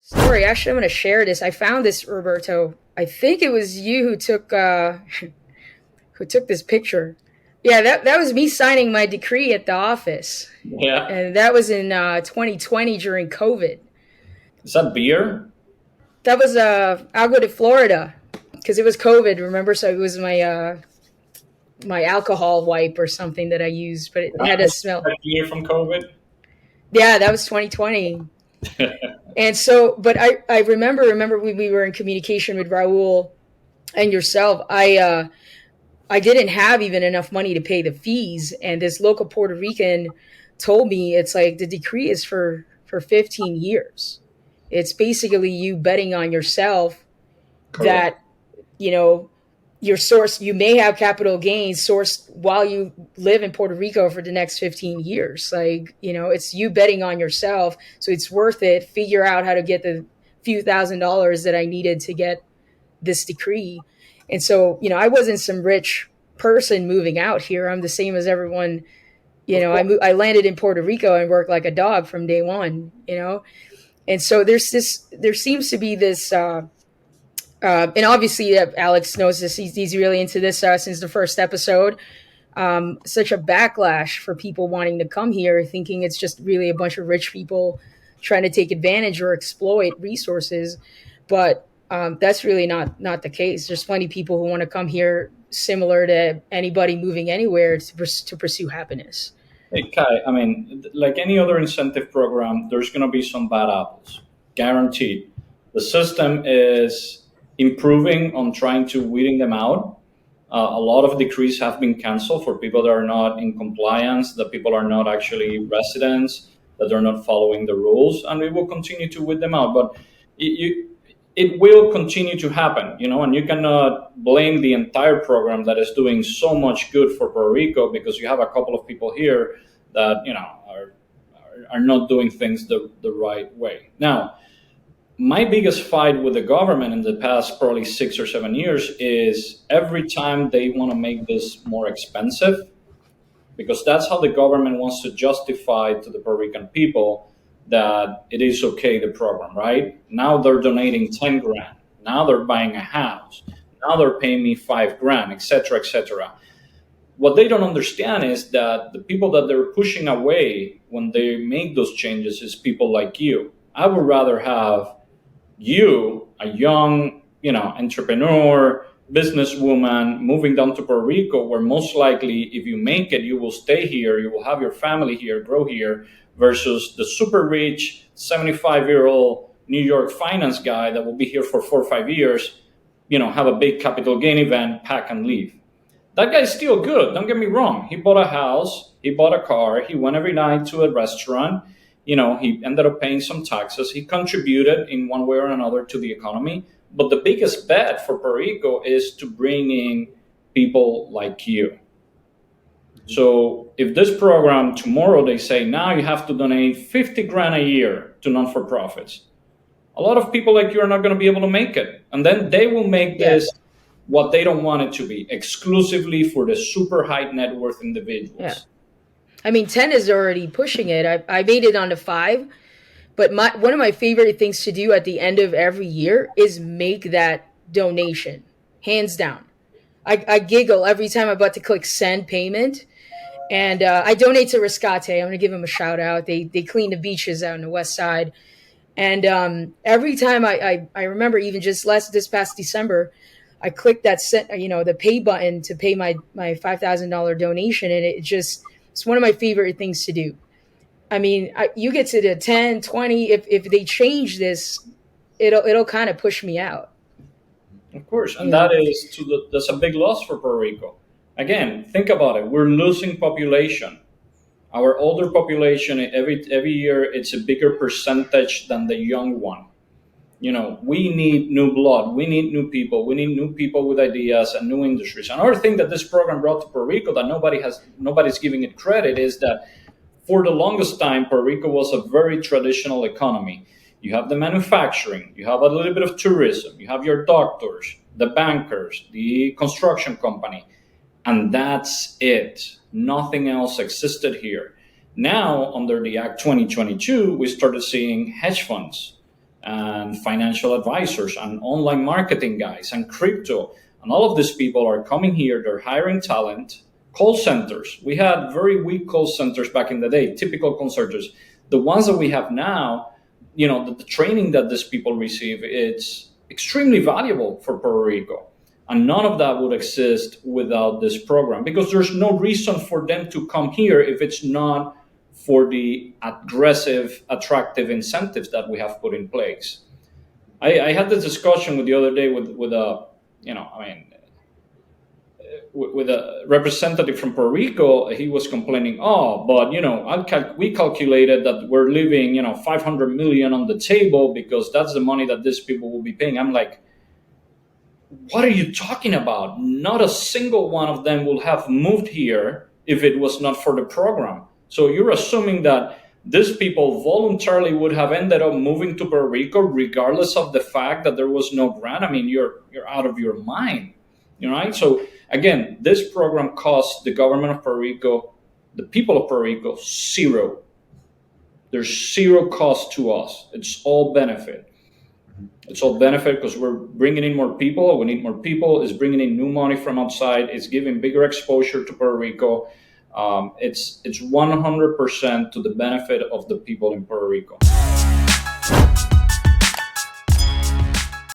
Story. Actually, I'm going to share this. I found this, Roberto. I think it was you who took who took this picture. Yeah, that was me signing my decree at the office, Yeah. and that was in 2020 during COVID. Is that beer? That was I'll go to Florida because it was COVID. Remember, so it was my alcohol wipe or something that I used, but it had a smell. That beer from COVID? Yeah, that was 2020. And so, but I remember when we were in communication with Raul and yourself. I didn't have even enough money to pay the fees, and this local Puerto Rican told me it's like the decree is for 15 years. It's basically you betting on yourself Correct. that you know your source you may have capital gains sourced while you live in Puerto Rico for the next 15 years. Like, it's you betting on yourself, so it's worth it. Figure out how to get the few $1,000s that I needed to get this decree. And so, I wasn't some rich person moving out here. I'm the same as everyone. Of course. I landed in Puerto Rico and worked like a dog from day one. And so there seems to be this, and obviously Alex knows this. He's really into this since the first episode. Such a backlash for people wanting to come here, thinking it's just really a bunch of rich people trying to take advantage or exploit resources. But that's really not the case. There's plenty of people who want to come here, similar to anybody moving anywhere to pursue happiness. Hey, Kai, I mean, like any other incentive program, there's going to be some bad apples, guaranteed. The system is improving on trying to weeding them out. A lot of decrees have been canceled for people that are not in compliance, that people are not actually residents, that they're not following the rules, and we will continue to weed them out. But it will continue to happen, and you cannot blame the entire program that is doing so much good for Puerto Rico because you have a couple of people here that, are not doing things the right way. Now, my biggest fight with the government in the past probably 6 or 7 years is every time they want to make this more expensive, because that's how the government wants to justify to the Puerto Rican people that it is okay, the program, right? Now they're donating 10 grand. Now they're buying a house. Now they're paying me 5 grand, et cetera, et cetera. What they don't understand is that the people that they're pushing away when they make those changes is people like you. I would rather have you, a young, entrepreneur, businesswoman moving down to Puerto Rico, where most likely if you make it, you will stay here, you will have your family here, grow here, versus the super rich 75-year-old New York finance guy that will be here for 4 or 5 years, have a big capital gain event, pack and leave. That guy's still good. Don't get me wrong. He bought a house, he bought a car, he went every night to a restaurant. He ended up paying some taxes. He contributed in one way or another to the economy. But the biggest bet for Puerto Rico is to bring in people like you. So if this program tomorrow they say now you have to donate 50 grand a year to non-for-profits, a lot of people like you are not going to be able to make it. And then they will make Yeah. this what they don't want it to be, exclusively for the super high net worth Yeah. individuals. I mean, 10 is already pushing it. I made it onto 5, but one of my favorite things to do at the end of every year is make that donation, hands down. I giggle every time I'm about to click send payment. And I donate to Rescate. I'm going to give them a shout out. They clean the beaches out in the west side. And every time I remember, even just this past December, I clicked that the pay button to pay my $5,000 donation, and it's one of my favorite things to do. I mean, you get to the 10, 20. If they change this, it'll kind of push me out. Of course, and You know, that's a big loss for Puerto Rico. Again, think about it. We're losing population. Our older population every year it's a bigger percentage than the young one. We need new blood. We need new people. We need new people with ideas and new industries. Another thing that this program brought to Puerto Rico that nobody's giving it credit is that for the longest time, Puerto Rico was a very traditional economy. You have the manufacturing, you have a little bit of tourism, you have your doctors, the bankers, the construction company, and that's it. Nothing else existed here. Now, under the Act 2022, we started seeing hedge funds and financial advisors and online marketing guys and crypto. And all of these people are coming here, they're hiring talent. Call centers. We had very weak call centers back in the day, typical call centers. The ones that we have now, the training that these people receive, it's extremely valuable for Puerto Rico. And none of that would exist without this program, because there's no reason for them to come here if it's not for the aggressive, attractive incentives that we have put in place. I had this discussion with the other day with a, with a representative from Puerto Rico. He was complaining, but we calculated that we're leaving 500 million on the table because that's the money that these people will be paying. I'm like, what are you talking about? Not a single one of them will have moved here if it was not for the program. So you're assuming that these people voluntarily would have ended up moving to Puerto Rico regardless of the fact that there was no grant. I mean, you're out of your mind, right? So again, this program costs the government of Puerto Rico, the people of Puerto Rico, zero. There's zero cost to us. It's all benefit. It's all benefit because we're bringing in more people. We need more people. It's bringing in new money from outside. It's giving bigger exposure to Puerto Rico. It's 100% to the benefit of the people in Puerto Rico.